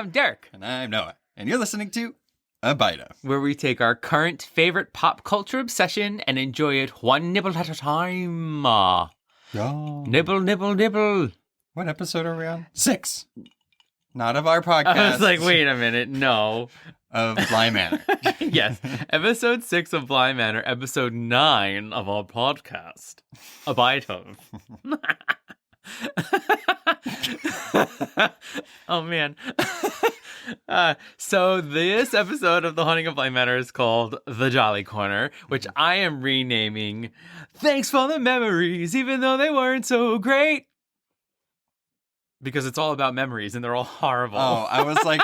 I'm Derek. And I'm Noah. And you're listening to A Bite Of, where we take our current favorite pop culture obsession and enjoy it one nibble at a time. Nibble, nibble, nibble. What episode are we on? 6. Not of our podcast. I was like, wait a minute, no. Of Bly Manor. Yes, episode 6 of Bly Manor, episode 9 of our podcast, A Bite Of. Oh, man. So this episode of The Haunting of Bly Manor is called The Jolly Corner, which I am renaming Thanks for the Memories, even though they weren't so great. Because it's all about memories, and they're all horrible. Oh, I was like,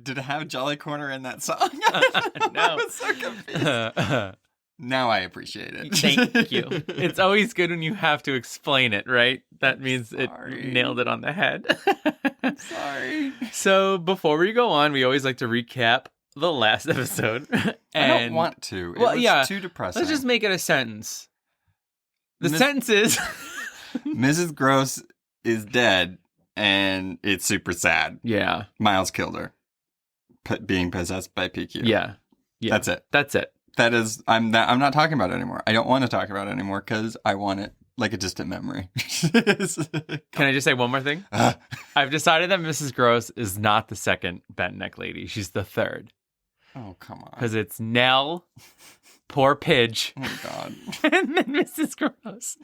did it have Jolly Corner in that song? No. I was so confused. Now I appreciate it. Thank you. It's always good when you have to explain it, right? That means it nailed it on the head. Sorry. So before we go on, we always like to recap the last episode. I don't want to. It was too depressing. Let's just make it a sentence. The sentence is... Mrs. Gross is dead, and it's super sad. Yeah. Miles killed her. Being possessed by PQ. Yeah. That's it. That's it. That is, I'm not talking about it anymore. I don't want to talk about it anymore because I want it like a distant memory. Can I just say one more thing? I've decided that Mrs. Gross is not the second bent neck lady. She's the third. Oh, come on. Because it's Nell, poor Pidge. Oh, God. And then Mrs. Gross.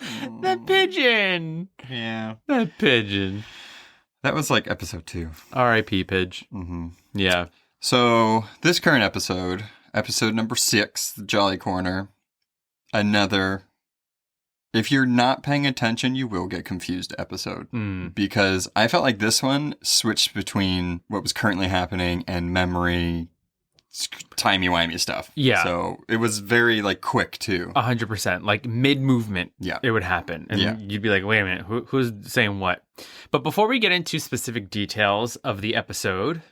That pigeon. Yeah. That pigeon. That was like episode 2. R.I.P. Pidge. Mm-hmm. Yeah. So this current episode number 6, The Jolly Corner, another, if you're not paying attention, you will get confused episode. Because I felt like this one switched between what was currently happening and memory, timey-wimey stuff. Yeah. So it was very, like, quick, too. 100%. Like, mid-movement, it would happen. And you'd be like, wait a minute, who's saying what? But before we get into specific details of the episode,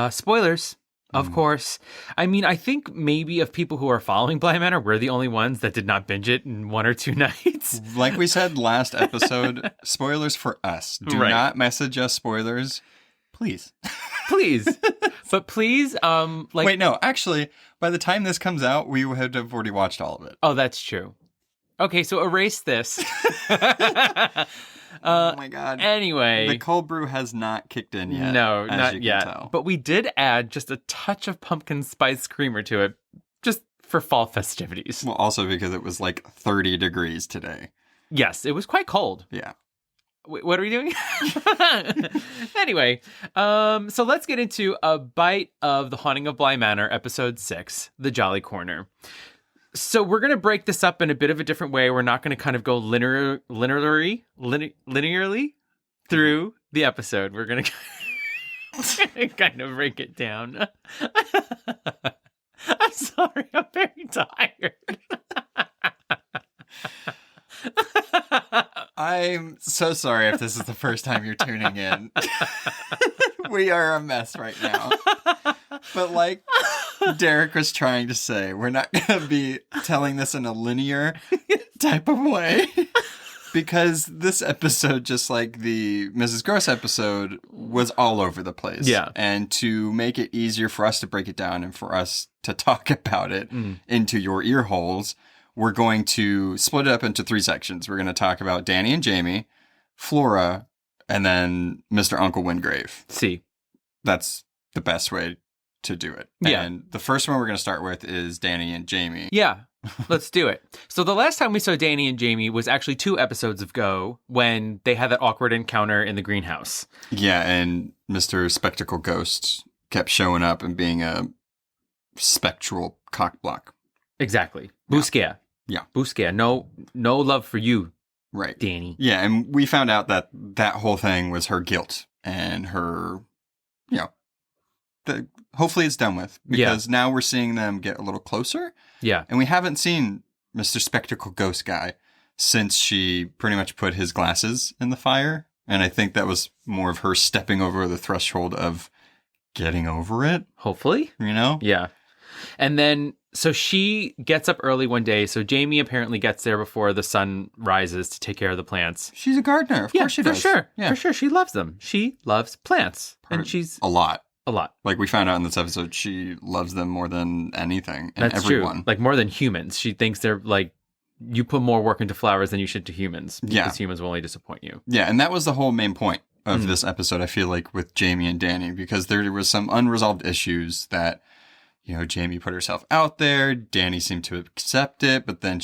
spoilers. Of course. I mean, I think maybe of people who are following Bly Manor, we're the only ones that did not binge it in 1 or 2 nights. Like we said last episode, spoilers for us. Do not message us spoilers. Please. Please. But please, Wait, no. Actually, by the time this comes out, we would have already watched all of it. Oh, that's true. Okay, so erase this. Oh my God. Anyway. The cold brew has not kicked in yet. No, not yet. Tell. But we did add just a touch of pumpkin spice creamer to it, just for fall festivities. Well, also because it was like 30 degrees today. Yes, it was quite cold. Yeah. What are we doing? Anyway, so let's get into a bite of The Haunting of Bly Manor, episode 6, The Jolly Corner. So we're going to break this up in a bit of a different way. We're not going to kind of go linearly through the episode. We're going to kind of break it down. I'm sorry. I'm very tired. I'm so sorry if this is the first time you're tuning in. We are a mess right now. But like Derek was trying to say, we're not going to be telling this in a linear type of way. Because this episode, just like the Mrs. Gross episode, was all over the place. Yeah. And to make it easier for us to break it down and for us to talk about it into your ear holes, we're going to split it up into 3 sections. We're going to talk about Danny and Jamie, Flora, and then Mr. Uncle Wingrave. See. That's the best way to do it. Yeah. And the first one we're going to start with is Danny and Jamie. Yeah. Let's do it. So the last time we saw Danny and Jamie was actually 2 episodes ago when they had that awkward encounter in the greenhouse. Yeah, and Mr. Spectacle Ghost kept showing up and being a spectral cockblock. Exactly. Bousquet. Yeah. Bousquet. No love for you, right, Danny. Yeah, and we found out that whole thing was her guilt and her, hopefully it's done with. Because now we're seeing them get a little closer. Yeah. And we haven't seen Mr. Spectacle Ghost guy since she pretty much put his glasses in the fire. And I think that was more of her stepping over the threshold of getting over it. Hopefully. You know? Yeah. And then, so she gets up early one day. So Jamie apparently gets there before the sun rises to take care of the plants. She's a gardener. Of course she does. For sure. Yeah. For sure. She loves them. She loves plants. And she's... A lot. A lot. Like we found out in this episode, she loves them more than anything and That's everyone. True. Like more than humans. She thinks they're like, you put more work into flowers than you should to humans. Because humans will only disappoint you. Yeah, and that was the whole main point of this episode, I feel like, with Jamie and Danny, because there was some unresolved issues that, you know, Jamie put herself out there, Danny seemed to accept it, but then,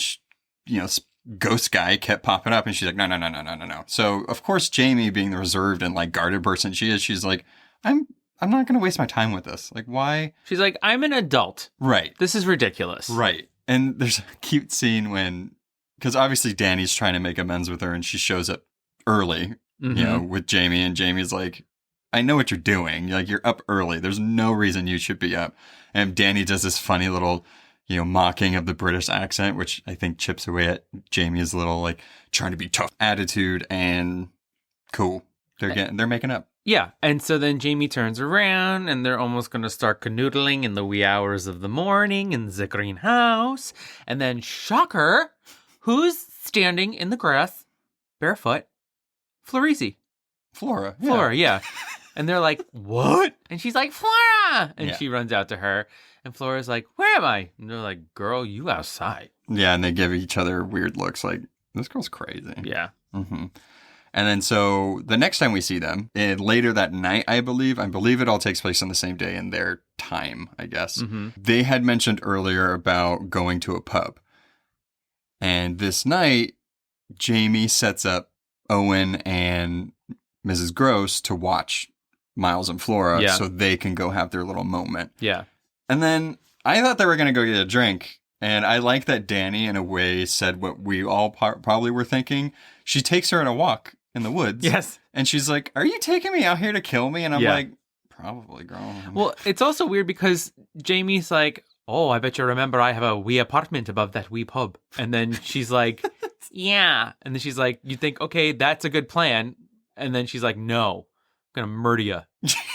ghost guy kept popping up, and she's like, no. So, of course, Jamie, being the reserved and, like, guarded person she is, she's like, I'm not going to waste my time with this. Like, why? She's like, I'm an adult. Right. This is ridiculous. Right. And there's a cute scene when, because obviously Danny's trying to make amends with her, and she shows up early, with Jamie, and Jamie's like, I know what you're doing. Like, you're up early. There's no reason you should be up. And Danny does this funny little, mocking of the British accent, which I think chips away at Jamie's little, like, trying to be tough attitude, and cool. They're making up. Yeah. And so then Jamie turns around, and they're almost going to start canoodling in the wee hours of the morning in the greenhouse. And then, shocker, who's standing in the grass, barefoot? Flora, yeah. And they're like, what? And she's like, Flora! And she runs out to her. And Flora's like, where am I? And they're like, girl, you outside. Yeah, and they give each other weird looks like, this girl's crazy. Yeah. Mm-hmm. And then so the next time we see them, later that night, I believe it all takes place on the same day in their time, I guess. Mm-hmm. They had mentioned earlier about going to a pub. And this night, Jamie sets up Owen and Mrs. Gross to watch Miles and Flora so they can go have their little moment. Yeah. And then I thought they were going to go get a drink. And I like that Danny, in a way, said what we all probably were thinking. She takes her on a walk in the woods. Yes. And she's like, are you taking me out here to kill me? And I'm like, probably, girl. Well, it's also weird because Jamie's like, oh, I bet you remember I have a wee apartment above that wee pub. And then she's like, yeah. And then she's like, you think, okay, that's a good plan. And then she's like, no, I'm going to murder you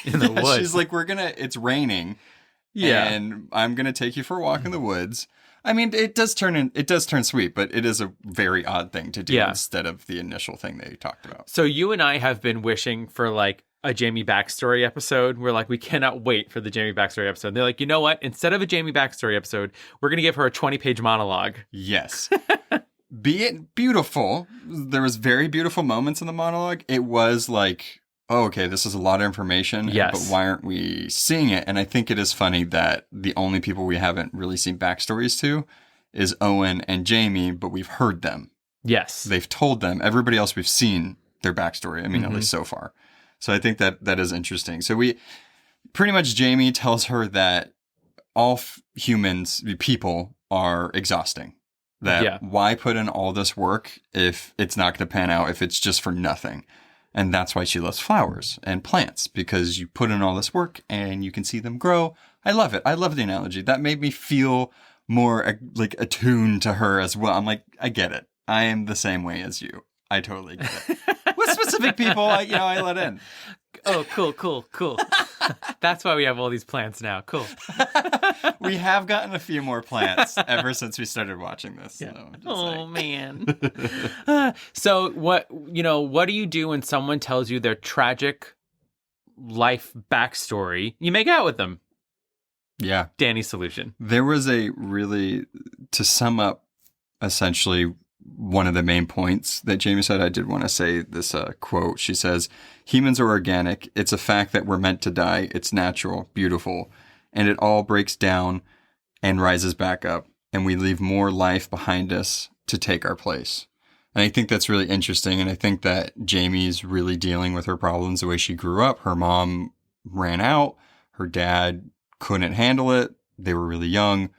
in the woods. She's like, it's raining. Yeah. And I'm going to take you for a walk in the woods. I mean, it does turn sweet, but it is a very odd thing to do instead of the initial thing they talked about. So you and I have been wishing for like a Jamie backstory episode. We're like, we cannot wait for the Jamie backstory episode. And they're like, you know what? Instead of a Jamie backstory episode, we're going to give her a 20-page monologue. Yes. Be it beautiful. There was very beautiful moments in the monologue. It was like, oh, okay, this is a lot of information. Yes. But why aren't we seeing it? And I think it is funny that the only people we haven't really seen backstories to is Owen and Jamie, but we've heard them. Yes. They've told them. Everybody else we've seen their backstory. I mean, at least so far. So I think that is interesting. So pretty much Jamie tells her that all people are exhausting. That why put in all this work if it's not going to pan out, if it's just for nothing. And that's why she loves flowers and plants, because you put in all this work and you can see them grow. I love it. I love the analogy. That made me feel more like attuned to her as well. I'm like, I get it. I am the same way as you. I totally get it. With specific people, I let in. Oh, cool. That's why we have all these plants now. Cool. We have gotten a few more plants ever since we started watching this. Yeah. So man. So what do you do when someone tells you their tragic life backstory? You make out with them. Yeah. Danny's solution. There was to sum up essentially one of the main points that Jamie said, I did want to say this quote. She says, humans are organic. It's a fact that we're meant to die. It's natural, beautiful, and it all breaks down and rises back up, and we leave more life behind us to take our place. And I think that's really interesting, and I think that Jamie's really dealing with her problems the way she grew up. Her mom ran out. Her dad couldn't handle it. They were really young.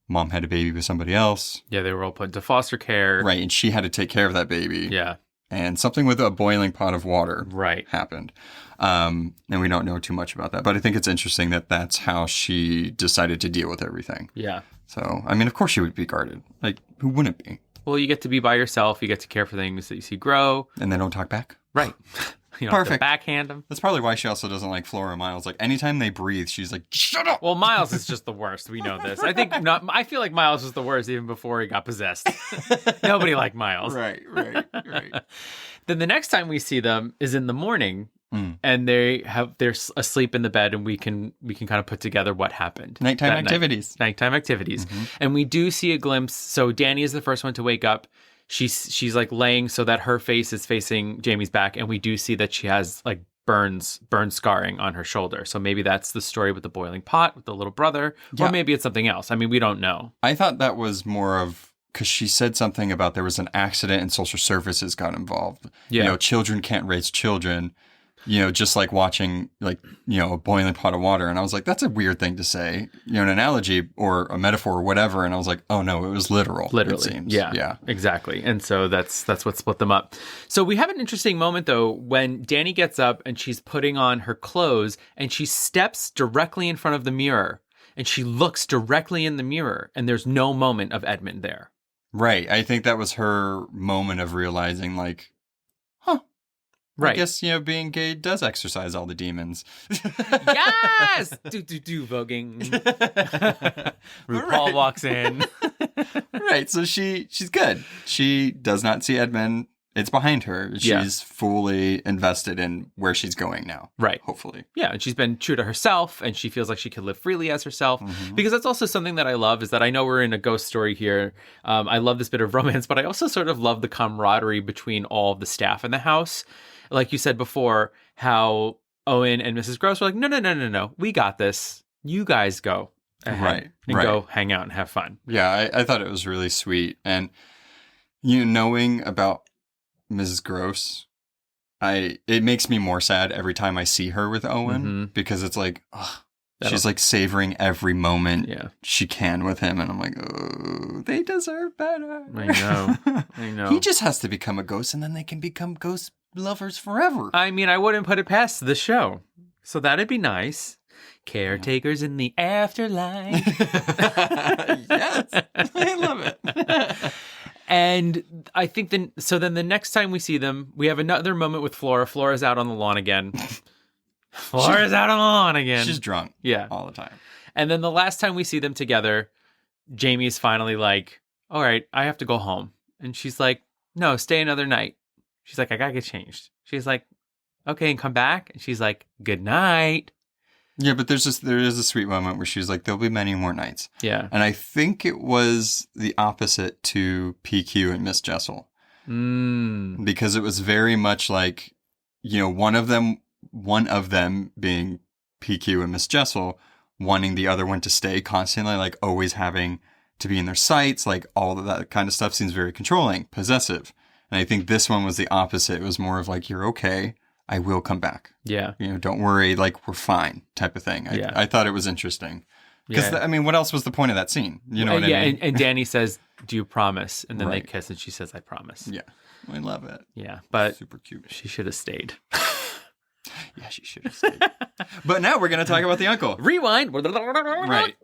Mom had a baby with somebody else. Yeah, they were all put into foster care. Right, and she had to take care of that baby. Yeah. And something with a boiling pot of water happened. And we don't know too much about that. But I think it's interesting that that's how she decided to deal with everything. Yeah. So, I mean, of course she would be guarded. Like, who wouldn't be? Well, you get to be by yourself. You get to care for things that you see grow. And they don't talk back. Right. You know, Perfect. Backhand him. That's probably why she also doesn't like Flora and Miles. Like, anytime they breathe, she's like, shut up! Well, Miles is just the worst. We know this. I feel like Miles was the worst even before he got possessed. Nobody liked Miles. Right. Then the next time we see them is in the morning, and they're asleep in the bed, and we can kind of put together what happened. Nighttime activities. And we do see a glimpse. So Danny is the first one to wake up. She's like laying so that her face is facing Jamie's back, and we do see that she has like burn scarring on her shoulder. So maybe that's the story with the boiling pot with the little brother, or maybe it's something else. I mean, we don't know. I thought that was more of because she said something about there was an accident and social services got involved. Yeah. You know, children can't raise children. You know, just like watching, like, you know, a boiling pot of water. And I was like, that's a weird thing to say, you know, an analogy or a metaphor or whatever. And I was like, oh, no, it was literal. Literally. It seems. Yeah, exactly. And so that's what split them up. So we have an interesting moment, though, when Danny gets up and she's putting on her clothes and she steps directly in front of the mirror and she looks directly in the mirror and there's no moment of Edmund there. Right. I think that was her moment of realizing, like, right. I guess, you know, being gay does exercise all the demons. Yes! Do voguing. RuPaul walks in. Right. So she's good. She does not see Edmund. It's behind her. She's fully invested in where she's going now. Right. Hopefully. Yeah. And she's been true to herself and she feels like she can live freely as herself. Because that's also something that I love is that I know we're in a ghost story here. I love this bit of romance, but I also sort of love the camaraderie between all of the staff in the house. Like you said before, how Owen and Mrs. Gross were like, no. We got this. You guys go ahead and go hang out and have fun. Yeah, I thought it was really sweet. And, you know, knowing about Mrs. Gross, it makes me more sad every time I see her with Owen because it's like, she's like savoring every moment she can with him. And I'm like, oh, they deserve better. I know. He just has to become a ghost and then they can become ghost lovers forever. I mean, I wouldn't put it past the show. So that'd be nice. Caretakers in the afterlife. Yes, I love it. And I think then the next time we see them, we have another moment with Flora. Flora's out on the lawn again. Flora's out on the lawn again. She's drunk. Yeah. All the time. And then the last time we see them together, Jamie's finally like, all right, I have to go home. And she's like, no, stay another night. She's like, I gotta get changed. She's like, okay, and come back. And she's like, good night. Yeah, but there is a sweet moment where she's like, there'll be many more nights. Yeah. And I think it was the opposite to PQ and Miss Jessel. Because it was very much like, you know, one of them being PQ and Miss Jessel, wanting the other one to stay constantly, like always having to be in their sights, like all of that kind of stuff seems very controlling, possessive. And I think this one was the opposite. It was more of like, you're okay. I will come back. Yeah. You know, don't worry. Like, we're fine type of thing. I thought it was interesting. Because, I mean, what else was the point of that scene? You know what I mean? And Danny says, do you promise? And then they kiss and she says, I promise. Yeah. I love it. Yeah. But super cute. She should have stayed. Yeah, she should have stayed. But now we're going to talk about the uncle. Rewind. Right.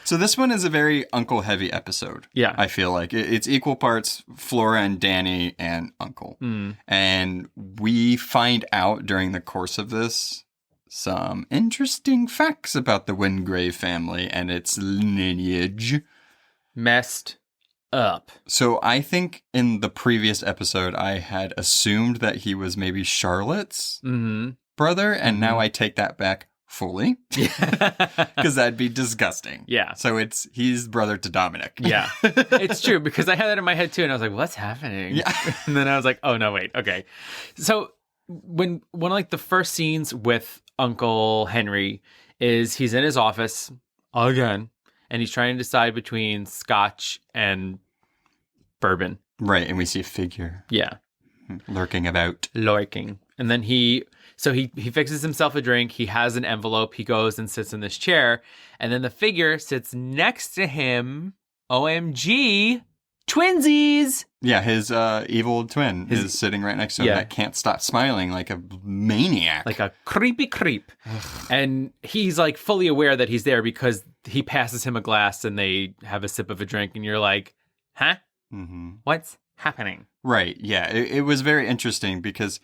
So this one is a very uncle-heavy episode. Yeah. I feel like. It's equal parts Flora and Danny and uncle. And we find out during the course of this some interesting facts about the Wingrave family and its lineage. Messed up. So I think in the previous episode, I had assumed that he was maybe Charlotte's brother, and now I take that back fully. Because that'd be disgusting. Yeah. So he's brother to Dominic. Yeah. It's true, because I had that in my head too, and I was like, what's happening? Yeah. And then I was like, oh, no, wait. Okay. So one of like the first scenes with Uncle Henry is he's in his office again, and he's trying to decide between scotch and bourbon. Right, and we see a figure. Yeah. Lurking about. And then he fixes himself a drink. He has an envelope. He goes and sits in this chair. And then the figure sits next to him. OMG. Twinsies. Yeah, his evil twin is sitting right next to him that can't stop smiling like a maniac. Like a creepy creep. And he's like fully aware that he's there because he passes him a glass and they have a sip of a drink. And you're like, huh? What's happening. Right. Yeah. It was very interesting because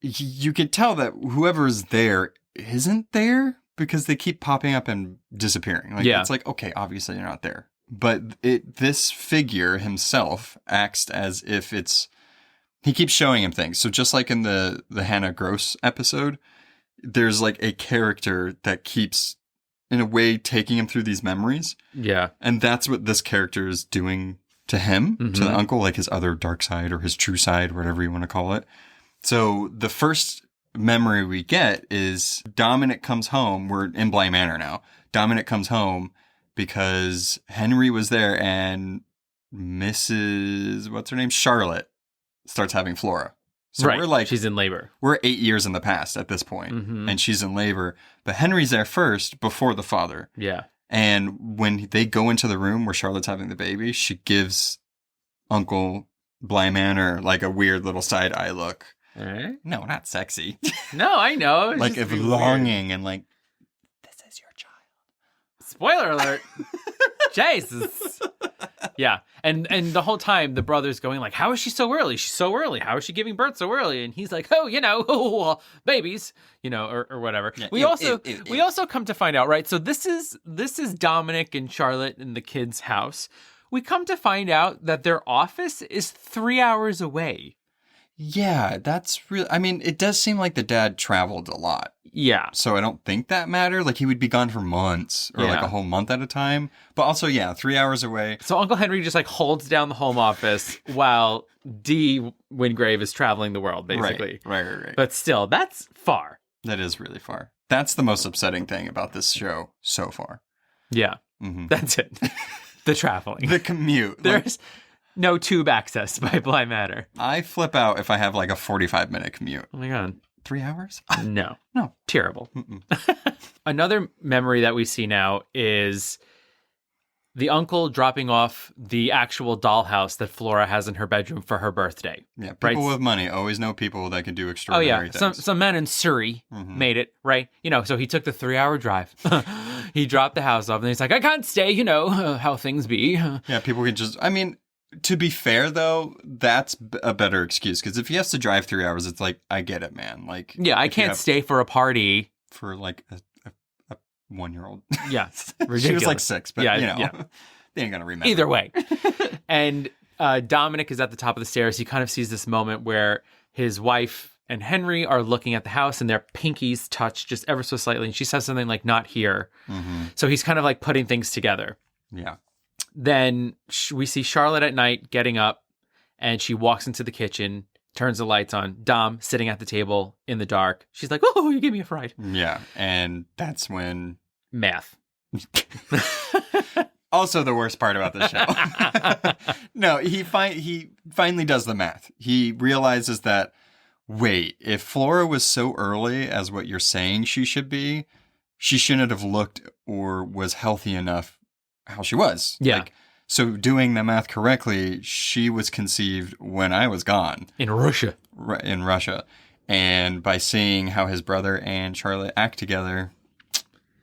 you can tell that whoever's there isn't there because they keep popping up and disappearing. Like, it's like, okay, obviously you're not there. But this figure himself acts as if he keeps showing him things. So just like in the Hannah Gross episode, there's like a character that keeps, in a way, taking him through these memories. Yeah. And that's what this character is doing to him, to the uncle, like his other dark side or his true side, whatever you want to call it. So the first memory we get is Dominic comes home. We're in Bly Manor now. Dominic comes home because Henry was there and Mrs. what's her name? Charlotte starts having Flora. So we're like, she's in labor. We're 8 years in the past at this point, and she's in labor. But Henry's there first before the father. Yeah. And when they go into the room where Charlotte's having the baby, she gives Uncle Bly Manor like a weird little side eye look. Eh? No, not sexy. No, I know. Like of longing and like, this is your child. Spoiler alert. Jesus. Yeah. And the whole time the brother's going like, how is she so early? She's so early. How is she giving birth so early? And he's like, oh, babies, or whatever. Yeah, we also come to find out, right? So this is Dominic and Charlotte in the kids' house. We come to find out that their office is 3 hours away. Yeah, that's really, I mean, it does seem like the dad traveled a lot. Yeah. So I don't think that mattered. Like he would be gone for months or like a whole month at a time. But also, 3 hours away. So Uncle Henry just like holds down the home office while D. Wingrave is traveling the world, basically. Right. But still, that's far. That is really far. That's the most upsetting thing about this show so far. Yeah. That's it. The traveling. The commute. There's no tube access by Bly Manor. I flip out if I have like a 45-minute commute. Oh my God. 3 hours? No. No. Terrible. Another memory that we see now is the uncle dropping off the actual dollhouse that Flora has in her bedroom for her birthday. Yeah, people with money always know people that can do extraordinary things. Some man in Surrey made it, right? So he took the 3-hour drive. He dropped the house off and he's like, I can't stay, how things be. Yeah, people can just, to be fair, though, that's a better excuse. Because if he has to drive 3 hours, it's like, I get it, man. Like, yeah, I can't stay for a party. For like a 1-year-old. Yeah, ridiculous. She was like 6, but, they ain't going to remember. Either way. And Dominic is at the top of the stairs. He kind of sees this moment where his wife and Henry are looking at the house and their pinkies touch just ever so slightly. And she says something like, not here. So he's kind of like putting things together. Yeah. Then we see Charlotte at night getting up and she walks into the kitchen, turns the lights on. Dom sitting at the table in the dark. She's like, oh, you gave me a fright. Yeah. And that's when... Math. Also the worst part about the show. No, he finally does the math. He realizes that, wait, if Flora was so early as what you're saying she should be, she shouldn't have looked or was healthy enough how she was. Yeah. So doing the math correctly, she was conceived when I was gone. In Russia. In Russia. And by seeing how his brother and Charlotte act together...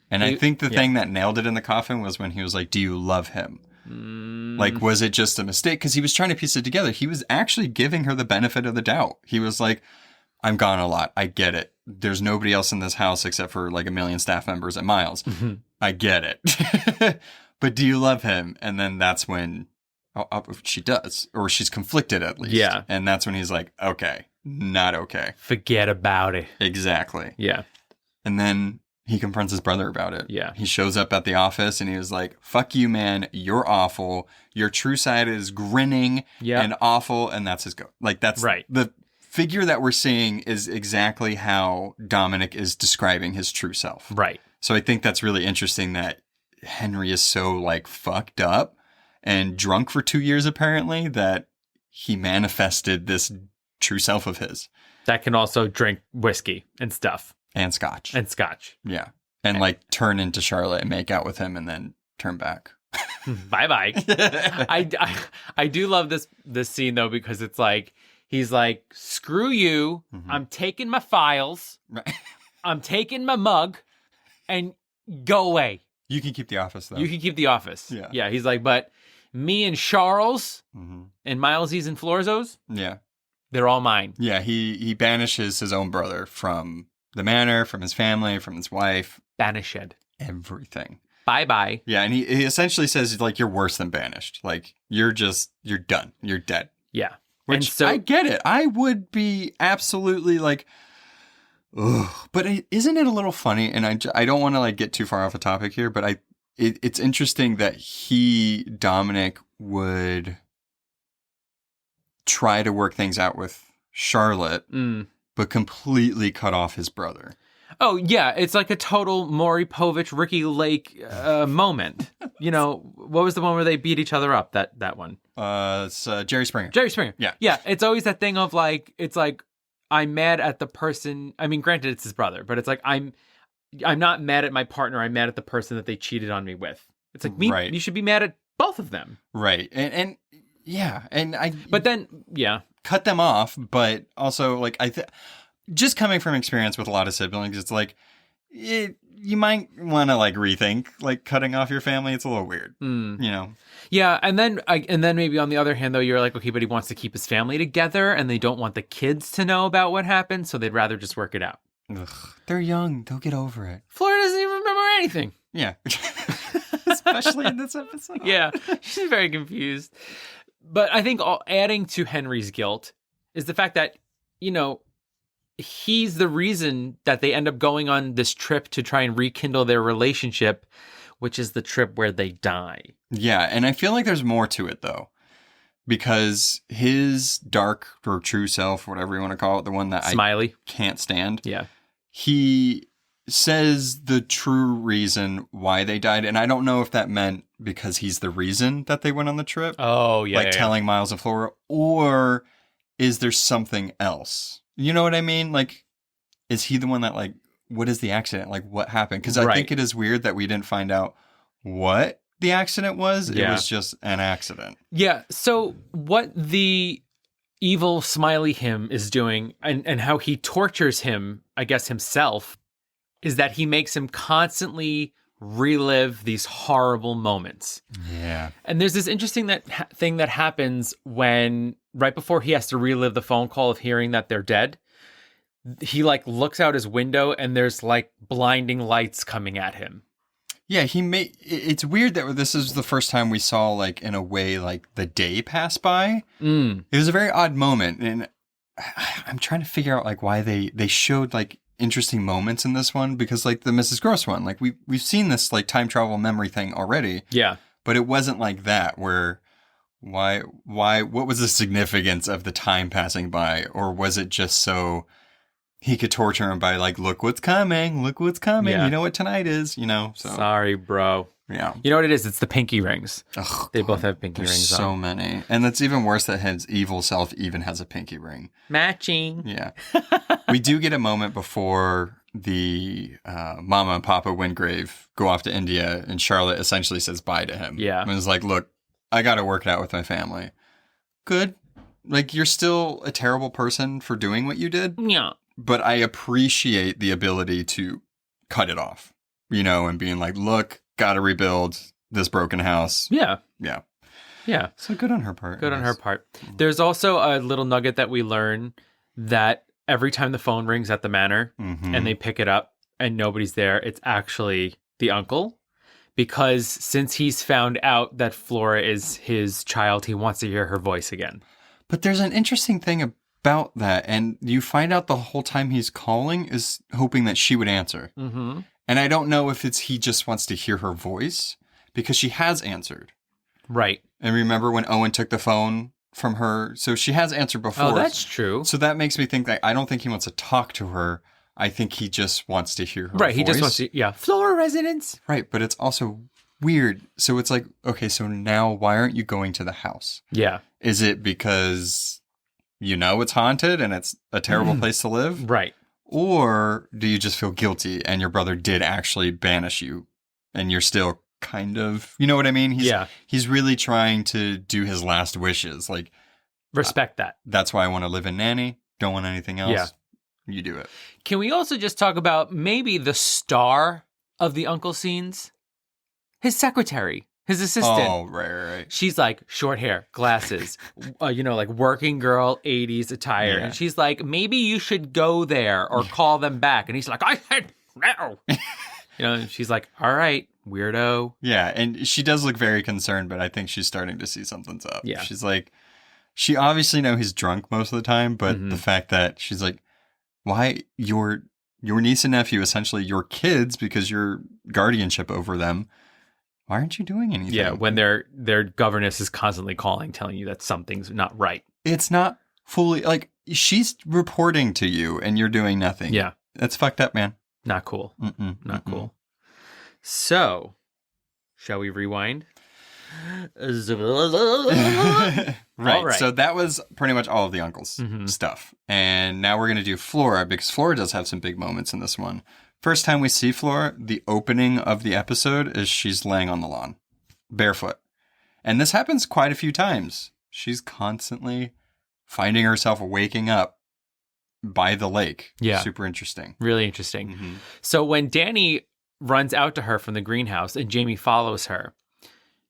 And I think the thing that nailed it in the coffin was when he was like, do you love him? Like, was it just a mistake? Because he was trying to piece it together. He was actually giving her the benefit of the doubt. He was like, I'm gone a lot. I get it. There's nobody else in this house except for like 1 million staff members at Miles. I get it. But do you love him? And then that's when she does. Or she's conflicted at least. Yeah. And that's when he's like, okay, not okay. Forget about it. Exactly. Yeah. And then... he confronts his brother about it. Yeah. He shows up at the office and he was like, fuck you, man. You're awful. Your true side is grinning and awful. And that's his go. Like, that's right. The figure that we're seeing is exactly how Dominic is describing his true self. Right. So I think that's really interesting that Henry is so, like, fucked up and drunk for 2 years, apparently, that he manifested this true self of his. That can also drink whiskey and stuff. And scotch. Yeah. And like turn into Charlotte and make out with him and then turn back. Bye-bye. I do love this scene though, because it's like, he's like, screw you. I'm taking my files. Right. I'm taking my mug and go away. You can keep the office though. You can keep the office. Yeah. Yeah. He's like, but me and Charles and Milesies and Florzos, they're all mine. Yeah, he banishes his own brother from the manor, from his family, from his wife. Banished. Everything. Bye-bye. Yeah, and he essentially says, like, you're worse than banished. Like, you're done. You're dead. Yeah. Which, I get it. I would be absolutely, like, ugh. But isn't it a little funny? And I don't want to, like, get too far off the topic here, but it's interesting that Dominic, would try to work things out with Charlotte, but completely cut off his brother. Oh, yeah. It's like a total Maury Povich, Ricky Lake moment. You know, what was the one where they beat each other up? That one. It's Jerry Springer. Jerry Springer. Yeah. Yeah. It's always that thing of like, it's like, I'm mad at the person. I mean, granted, it's his brother, but it's like, I'm not mad at my partner. I'm mad at the person that they cheated on me with. It's like, you should be mad at both of them. Right. And yeah. But then, yeah. Cut them off. But also, like, just coming from experience with a lot of siblings, it's like, you might want to, like, rethink, like, cutting off your family. It's a little weird, you know? Yeah, and then maybe on the other hand, though, you're like, okay, but he wants to keep his family together, and they don't want the kids to know about what happened, so they'd rather just work it out. Ugh, they're young. They'll get over it. Flora doesn't even remember anything. Yeah. Especially in this episode. Yeah, she's very confused. But I think adding to Henry's guilt is the fact that, you know, he's the reason that they end up going on this trip to try and rekindle their relationship, which is the trip where they die. Yeah, and I feel like there's more to it, though. Because his dark or true self, whatever you want to call it, the one that Smiley. I can't stand. Yeah. He says the true reason why they died. And I don't know if that meant because he's the reason that they went on the trip. Oh, yeah. Like telling Miles and Flora. Or is there something else? You know what I mean? Like, is he the one that, like, what is the accident? Like, what happened? Because I think it is weird that we didn't find out what the accident was. Yeah. It was just an accident. Yeah. So what the evil Smiley him is doing and how he tortures him, I guess himself, is that he makes him constantly relive these horrible moments. Yeah. And there's this interesting thing that happens when right before he has to relive the phone call of hearing that they're dead, he like looks out his window and there's like blinding lights coming at him. Yeah, it's weird that this is the first time we saw, like, in a way, like, the day pass by. It was a very odd moment, and I'm trying to figure out, like, why they showed, like, interesting moments in this one, because, like, the Mrs. Gross one, like, we've seen this, like, time travel memory thing already. Yeah. But it wasn't like that, where what was the significance of the time passing by, or was it just so he could torture him by, like, look what's coming, yeah. You know what tonight is, you know? So. Sorry, bro. Yeah. You know what it is? It's the pinky rings. Ugh, they both have pinky rings on. So many. And it's even worse that his evil self even has a pinky ring. Matching. Yeah. We do get a moment before the Mama and Papa Wingrave go off to India, and Charlotte essentially says bye to him. Yeah. And is like, look, I got to work it out with my family. Good. Like, you're still a terrible person for doing what you did. Yeah. But I appreciate the ability to cut it off, you know, and being like, look, got to rebuild this broken house. Yeah. Yeah. Yeah. So good on her part. Good on her part. There's also a little nugget that we learn that every time the phone rings at the manor and they pick it up and nobody's there, it's actually the uncle. Because since he's found out that Flora is his child, he wants to hear her voice again. But there's an interesting thing about that, and you find out the whole time he's calling is hoping that she would answer. Mm-hmm. And I don't know if he just wants to hear her voice, because she has answered. Right. And remember when Owen took the phone from her? So she has answered before. Oh, that's true. So that makes me think that I don't think he wants to talk to her. I think he just wants to hear her voice. He just wants to, yeah. Flora residence. Right, but it's also weird. So it's like, okay, so now why aren't you going to the house? Yeah. Is it because you know it's haunted and it's a terrible place to live? Right. Or do you just feel guilty and your brother did actually banish you and you're still kind of, you know what I mean? He's really trying to do his last wishes. Like, respect that. That's why I want to live in Nanny. Don't want anything else. Yeah. You do it. Can we also just talk about maybe the star of the uncle scenes? His secretary. his assistant. Oh, right. She's like, short hair, glasses, like working girl 80s attire. Yeah. And she's like, maybe you should go there or call them back. And he's like, I said no. And she's like, all right, weirdo. Yeah, and she does look very concerned, but I think she's starting to see something's up. Yeah. She's like, she obviously knows he's drunk most of the time, but the fact that she's like, why your niece and nephew, essentially your kids, because your guardianship over them, why aren't you doing anything? Yeah, when their governess is constantly calling, telling you that something's not right. It's not fully, like, she's reporting to you and you're doing nothing. Yeah. That's fucked up, man. Not cool. Not cool. So, shall we rewind? Right. So that was pretty much all of the uncle's stuff. And now we're going to do Flora, because Flora does have some big moments in this one. First time we see Flora, the opening of the episode is she's laying on the lawn, barefoot. And this happens quite a few times. She's constantly finding herself waking up by the lake. Yeah. Super interesting. Really interesting. So when Danny runs out to her from the greenhouse and Jamie follows her,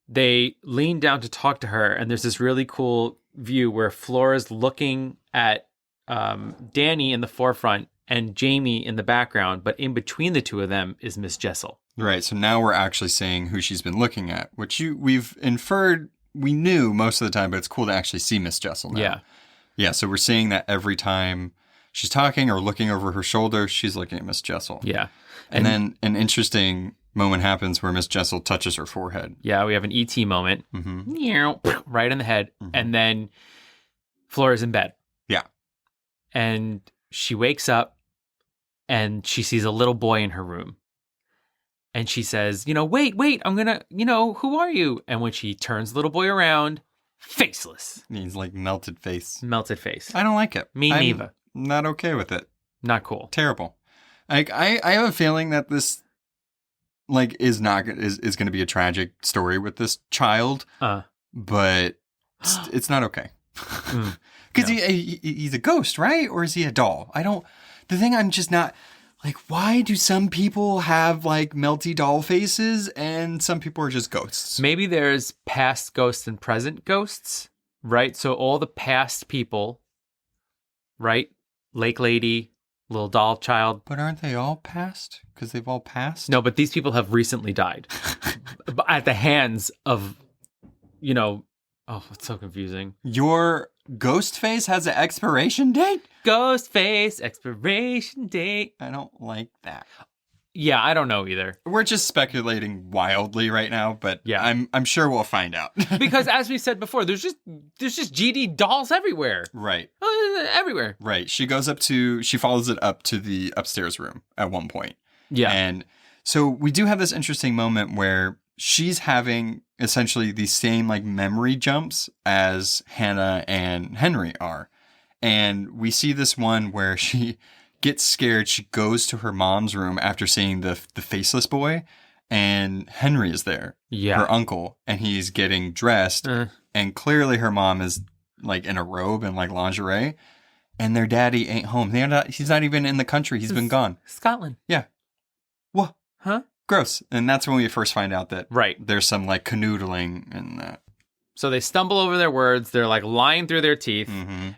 they lean down to talk to her, and there's this really cool view where Flora's looking at Danny in the forefront and Jamie in the background, but in between the two of them is Miss Jessel. Right, so now we're actually seeing who she's been looking at, which we've inferred we knew most of the time, but it's cool to actually see Miss Jessel now. Yeah. Yeah, so we're seeing that every time she's talking or looking over her shoulder, she's looking at Miss Jessel. Yeah. And then an interesting moment happens where Miss Jessel touches her forehead. Yeah, we have an ET moment. Right in the head. And then Flora's in bed. Yeah. And she wakes up and she sees a little boy in her room. And she says, wait, I'm going to, who are you? And when she turns the little boy around, faceless. He's like melted face. Melted face. I don't like it. Me neither. Not okay with it. Not cool. Terrible. Like I have a feeling that this is going to be a tragic story with this child, but it's not okay. Because he's a ghost, right? Or is he a doll? The thing I'm just not, why do some people have melty doll faces and some people are just ghosts? Maybe there's past ghosts and present ghosts, right? So all the past people, right? Lake Lady, little doll child. But aren't they all past? Because they've all passed? No, but these people have recently died at the hands of, it's so confusing. Your ghost face has an expiration date? Ghost face, expiration date. I don't like that. Yeah, I don't know either. We're just speculating wildly right now, but yeah. I'm sure we'll find out. Because as we said before, there's just GD dolls everywhere. Right. Everywhere. Right. She follows it up to the upstairs room at one point. Yeah. And so we do have this interesting moment where she's having essentially the same memory jumps as Hannah and Henry are. And we see this one where she gets scared. She goes to her mom's room after seeing the faceless boy, and Henry is there. Yeah. Her uncle, and he's getting dressed, and clearly her mom is in a robe and lingerie, and their daddy ain't home. He's not even in the country. He's been gone. Scotland. Yeah. What? Huh? Gross. And that's when we first find out that right. There's some canoodling and that. So they stumble over their words. They're lying through their teeth.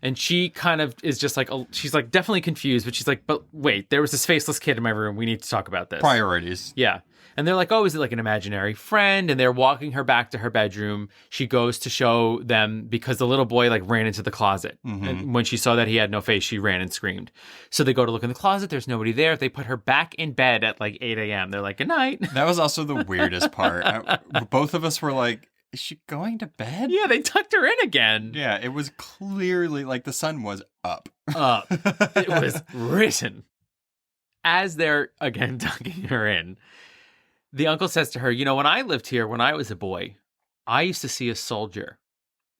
And she kind of is just she's definitely confused, but she's but wait, there was this faceless kid in my room. We need to talk about this. Priorities. Yeah. And they're oh, is it an imaginary friend? And they're walking her back to her bedroom. She goes to show them because the little boy ran into the closet. And when she saw that he had no face, she ran and screamed. So they go to look in the closet. There's nobody there. They put her back in bed at 8 a.m. They're good night. That was also the weirdest part. Both of us were is she going to bed? Yeah, they tucked her in again. Yeah, it was clearly the sun was up. It was risen. As they're, again, tucking her in, the uncle says to her, when I lived here, when I was a boy, I used to see a soldier.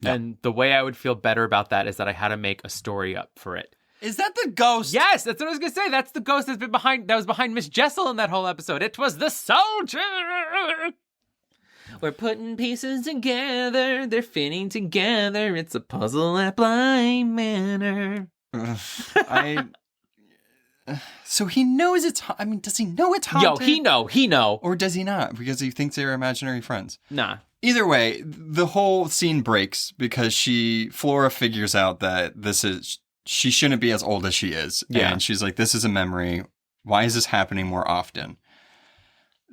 Yeah. And the way I would feel better about that is that I had to make a story up for it. Is that the ghost? Yes, that's what I was going to say. That's the ghost that was behind Miss Jessel in that whole episode. It was the soldier. We're putting pieces together. They're fitting together. It's a puzzle at Bly Manor. So he knows it's... does he know it's haunted? Yo, he know. Or does he not? Because he thinks they're imaginary friends. Nah. Either way, the whole scene breaks because Flora figures out that she shouldn't be as old as she is. Yeah. And she's like, this is a memory. Why is this happening more often?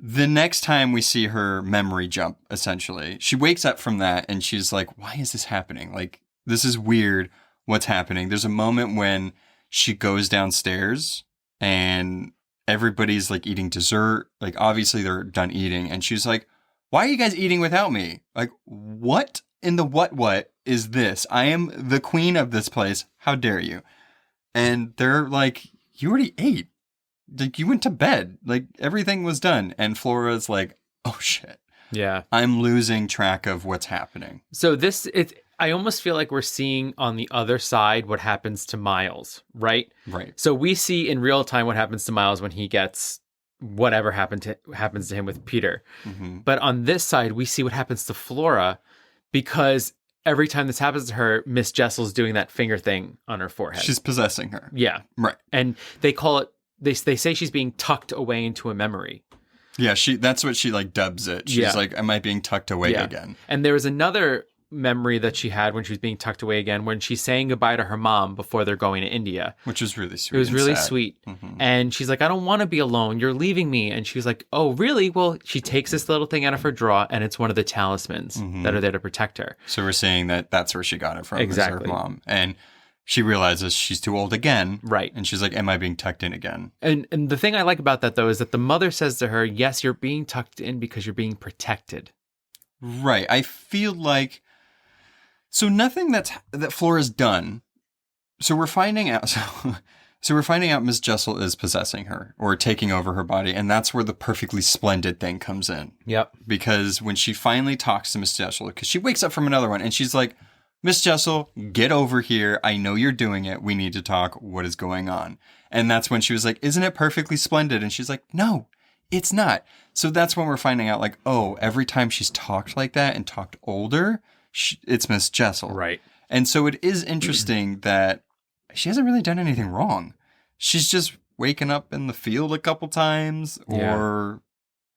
The next time we see her memory jump, essentially, she wakes up from that and she's like, why is this happening? Like, this is weird. What's happening? There's a moment when she goes downstairs and everybody's like eating dessert. Like, obviously they're done eating. And she's like, why are you guys eating without me? Like, what in the what is this? I am the queen of this place. How dare you? And they're like, you already ate. Like, you went to bed. Like, everything was done. And Flora's like, oh shit. Yeah. I'm losing track of what's happening. So I almost feel like we're seeing on the other side what happens to Miles, right? Right. So we see in real time what happens to Miles when he gets whatever happens to him with Peter. Mm-hmm. But on this side, we see what happens to Flora because every time this happens to her, Miss Jessel's doing that finger thing on her forehead. She's possessing her. Yeah. Right. And they call it, they say she's being tucked away into a memory. Yeah, that's what she like dubs it. She's like, am I being tucked away again? And there was another memory that she had when she was being tucked away again, when she's saying goodbye to her mom before they're going to India. Which was really sweet. It was really sad. sweet. Mm-hmm. And she's like, I don't want to be alone. You're leaving me. And she's like, oh, really? Well, she takes this little thing out of her drawer, and it's one of the talismans that are there to protect her. So we're saying that that's where she got it from. Exactly. Her mom. And she realizes she's too old again. Right. And she's like, am I being tucked in again? And the thing I like about that, though, is that the mother says to her, yes, you're being tucked in because you're being protected. Right. I feel like... So nothing that Flora's done. So we're finding out... So we're finding out Miss Jessel is possessing her or taking over her body. And that's where the perfectly splendid thing comes in. Yep. Because when she finally talks to Miss Jessel, because she wakes up from another one and she's like, Miss Jessel, get over here. I know you're doing it. We need to talk. What is going on? And that's when she was like, isn't it perfectly splendid? And she's like, no, it's not. So that's when we're finding out like, oh, every time she's talked like that and talked older, it's Miss Jessel. Right. And so it is interesting that she hasn't really done anything wrong. She's just waken up in the field a couple times or,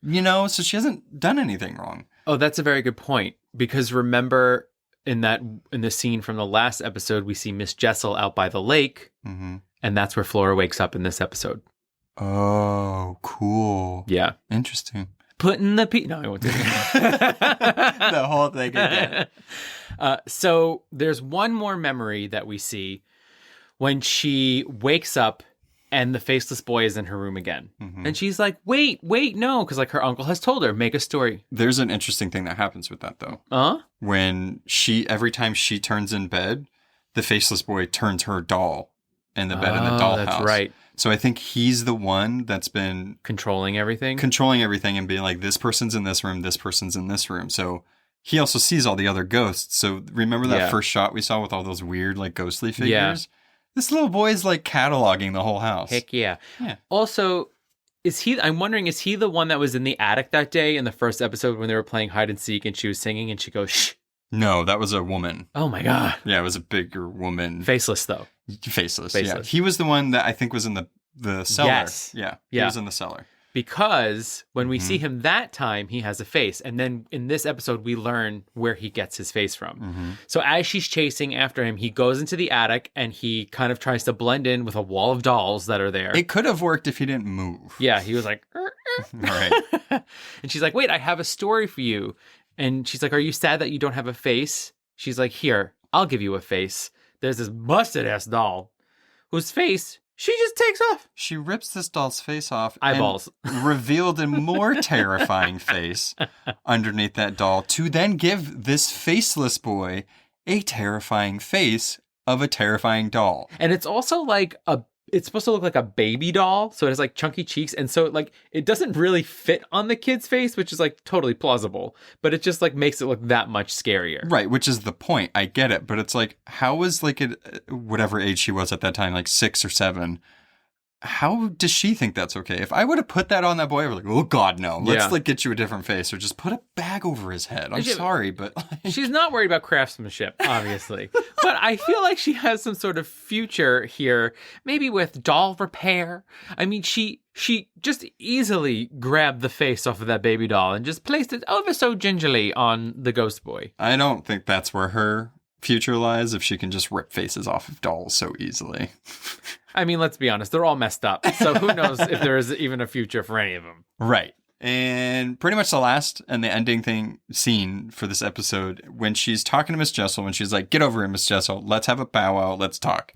so she hasn't done anything wrong. Oh, that's a very good point. Because remember in the scene from the last episode, we see Miss Jessel out by the lake. Mm-hmm. And that's where Flora wakes up in this episode. Oh, cool. Yeah. Interesting. Putting the No, I won't do that. The whole thing again. So there's one more memory that we see when she wakes up and the faceless boy is in her room again. Mm-hmm. And she's like, wait, no. Because like her uncle has told her, make a story. There's an interesting thing that happens with that though. When every time she turns in bed, the faceless boy turns her doll in the bed in the dollhouse. That's right. So I think he's the one that's been controlling everything and being like, this person's in this room, this person's in this room. So he also sees all the other ghosts. So remember that first shot we saw with all those weird, like ghostly figures? Yeah. This little boy's like cataloging the whole house. Heck yeah. Also, I'm wondering, is he the one that was in the attic that day in the first episode when they were playing hide and seek and she was singing and she goes, shh? No, that was a woman. Oh my God. Yeah, it was a bigger woman. Faceless though. Faceless. Yeah. He was the one that I think was in the cellar. Yes. Yeah. He was in the cellar. Because when we see him that time, he has a face. And then in this episode, we learn where he gets his face from. Mm-hmm. So as she's chasing after him, he goes into the attic and he kind of tries to blend in with a wall of dolls that are there. It could have worked if he didn't move. Yeah, he was like, right. And she's like, wait, I have a story for you. And she's like, are you sad that you don't have a face? She's like, here, I'll give you a face. There's this busted-ass doll whose face she just takes off. She rips this doll's face off. Eyeballs. And revealed a more terrifying face underneath that doll to then give this faceless boy a terrifying face of a terrifying doll. And it's also like it's supposed to look like a baby doll. So it has like chunky cheeks. And so like it doesn't really fit on the kid's face, which is like totally plausible. But it just like makes it look that much scarier. Right, which is the point. I get it. But it's like, how was like whatever age she was at that time, like 6 or 7, how does she think that's okay? If I would have put that on that boy, I was like, oh God, no. Let's like get you a different face or just put a bag over his head. I'm sorry, but like... She's not worried about craftsmanship, obviously. But I feel like she has some sort of future here, maybe with doll repair. I mean, she just easily grabbed the face off of that baby doll and just placed it ever so gingerly on the ghost boy. I don't think that's where her future lies, if she can just rip faces off of dolls so easily. I mean, let's be honest, they're all messed up. So who knows if there is even a future for any of them. Right. And pretty much the last and the ending scene for this episode, when she's talking to Miss Jessel, when she's like, get over it, Miss Jessel, let's have a powwow, let's talk.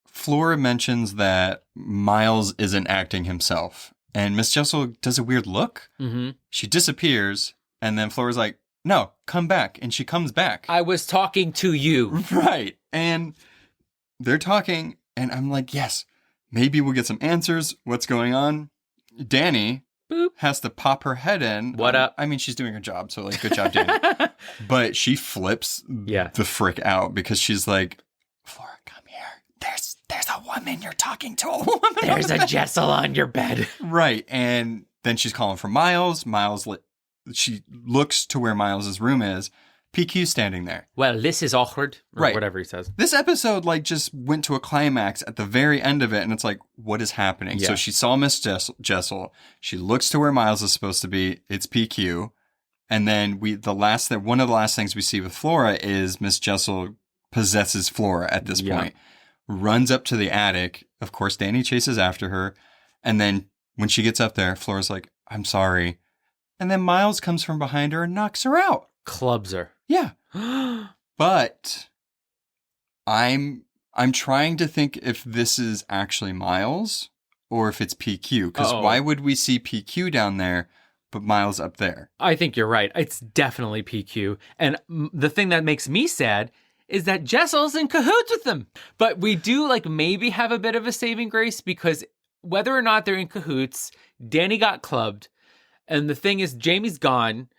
Flora mentions that Miles isn't acting himself. And Miss Jessel does a weird look. Mm-hmm. She disappears. And then Flora's like, no, come back. And she comes back. I was talking to you. Right. And they're talking. And I'm like, yes, maybe we'll get some answers. What's going on? Danny has to pop her head in. What up? I mean, she's doing her job. So, like, good job, Danny. But she flips the frick out because she's like, Flora, come here. There's a woman. You're talking to a woman. There's a Jessel on your bed. Right. And then she's calling for Miles. She looks to where Miles's room is. PQ's standing there. Well, this is awkward. Or whatever he says. This episode, like, just went to a climax at the very end of it. And it's like, what is happening? Yeah. So she saw Miss Jessel. She looks to where Miles is supposed to be. It's PQ. And then one of the last things we see with Flora is Miss Jessel possesses Flora at this point. Runs up to the attic. Of course, Danny chases after her. And then when she gets up there, Flora's like, I'm sorry. And then Miles comes from behind her and knocks her out. Clubs her. Yeah. But I'm trying to think if this is actually Miles or if it's PQ. Because why would we see PQ down there, but Miles up there? I think you're right. It's definitely PQ. And the thing that makes me sad is that Jessel's in cahoots with them. But we do maybe have a bit of a saving grace because whether or not they're in cahoots, Danny got clubbed. And the thing is, Jamie's gone.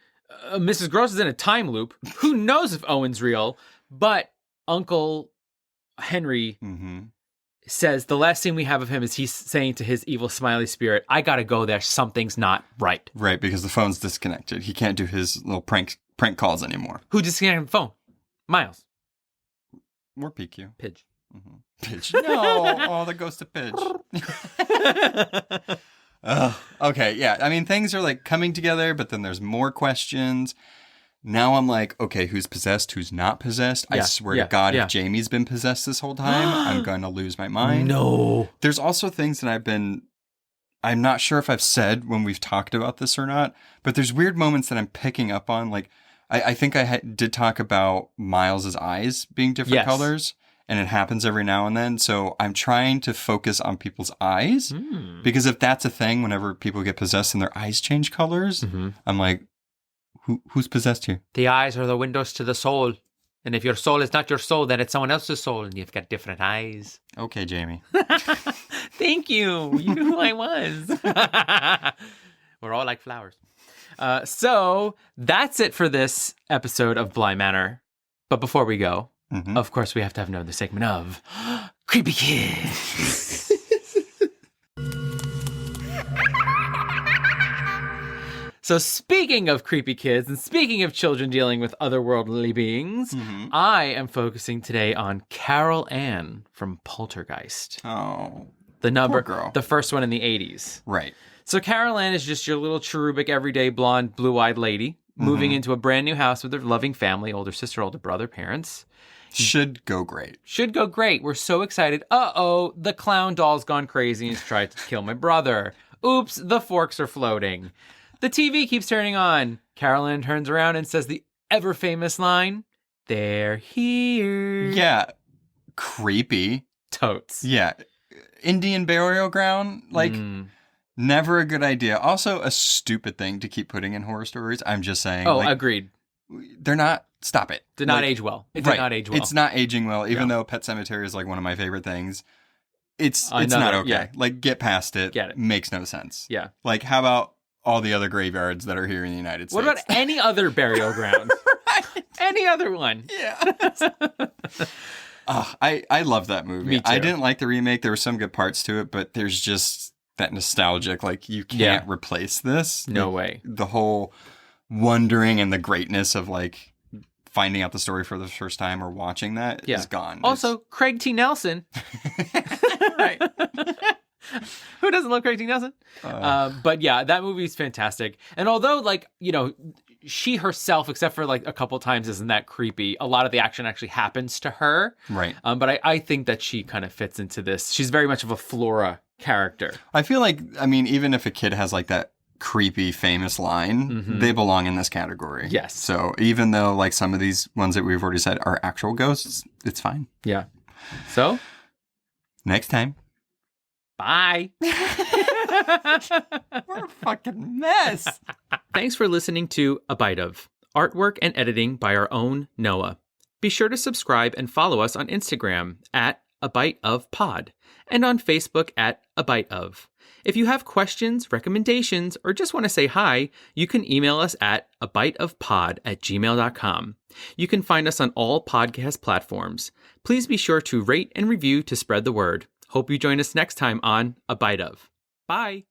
Mrs. Gross is in a time loop. Who knows if Owen's real? But Uncle Henry says the last scene we have of him is he's saying to his evil smiley spirit, I gotta go there. Something's not right. Right, because the phone's disconnected. He can't do his little prank calls anymore. Who disconnected the phone? Miles. Or PQ. Pidge. Mm-hmm. Pidge. No. The ghost of Pidge. Okay, yeah. I mean, things are coming together, but then there's more questions. Now I'm like, okay, who's possessed? Who's not possessed? I swear to God, if Jamie's been possessed this whole time, I'm going to lose my mind. No. There's also things that I'm not sure if I've said when we've talked about this or not, but there's weird moments that I'm picking up on. I think I did talk about Miles's eyes being different colors. And it happens every now and then. So I'm trying to focus on people's eyes. Because if that's a thing, whenever people get possessed and their eyes change colors, I'm like, who's possessed here? The eyes are the windows to the soul. And if your soul is not your soul, then it's someone else's soul. And you've got different eyes. Okay, Jamie. Thank you. You knew who I was. We're all like flowers. So that's it for this episode of Bly Manor. But before we go, of course, we have to have another segment of Creepy Kids. So speaking of creepy kids and speaking of children dealing with otherworldly beings, I am focusing today on Carol Ann from Poltergeist. Oh, poor girl. The first one in the 80s. Right. So Carol Ann is just your little cherubic, everyday blonde, blue-eyed lady moving into a brand new house with her loving family, older sister, older brother, parents. Should go great. We're so excited. Uh-oh, the clown doll's gone crazy and has tried to kill my brother. Oops, the forks are floating. The TV keeps turning on. Carol Ann turns around and says the ever-famous line, they're here. Yeah. Creepy. Totes. Yeah. Indian burial ground. Never a good idea. Also, a stupid thing to keep putting in horror stories. I'm just saying. Oh, agreed. They're not. Stop it. Did not age well. It did not age well. It's not aging well, even though Pet Sematary is one of my favorite things. It's not okay. Yeah. Get past it. Get it. Makes no sense. Yeah. How about all the other graveyards that are here in the United States? What about any other burial ground? Right. Any other one? Yeah. I love that movie. Me too. I didn't like the remake. There were some good parts to it, but there's just that nostalgic, like, you can't replace this. No way. The whole wondering and the greatness of, like, finding out the story for the first time or watching that is gone. Also, Craig T. Nelson. Right. Who doesn't love Craig T. Nelson? But yeah, that movie's fantastic. And although, like, you know, she herself, except for like a couple times, isn't that creepy, a lot of the action actually happens to her. Right. But I think that she kind of fits into this. She's very much of a Flora character. I feel like, I mean, even if a kid has like that creepy famous line, they belong in this category. Yes. So even though like some of these ones that we've already said are actual ghosts, it's fine. Yeah. So next time. Bye. We're a fucking mess. Thanks for listening to A Bite Of, artwork and editing by our own Noah. Be sure to subscribe and follow us on Instagram at A Bite Of Pod and on Facebook at A Bite Of. If you have questions, recommendations, or just want to say hi, you can email us at abiteofpod@gmail.com. You can find us on all podcast platforms. Please be sure to rate and review to spread the word. Hope you join us next time on A Bite Of. Bye.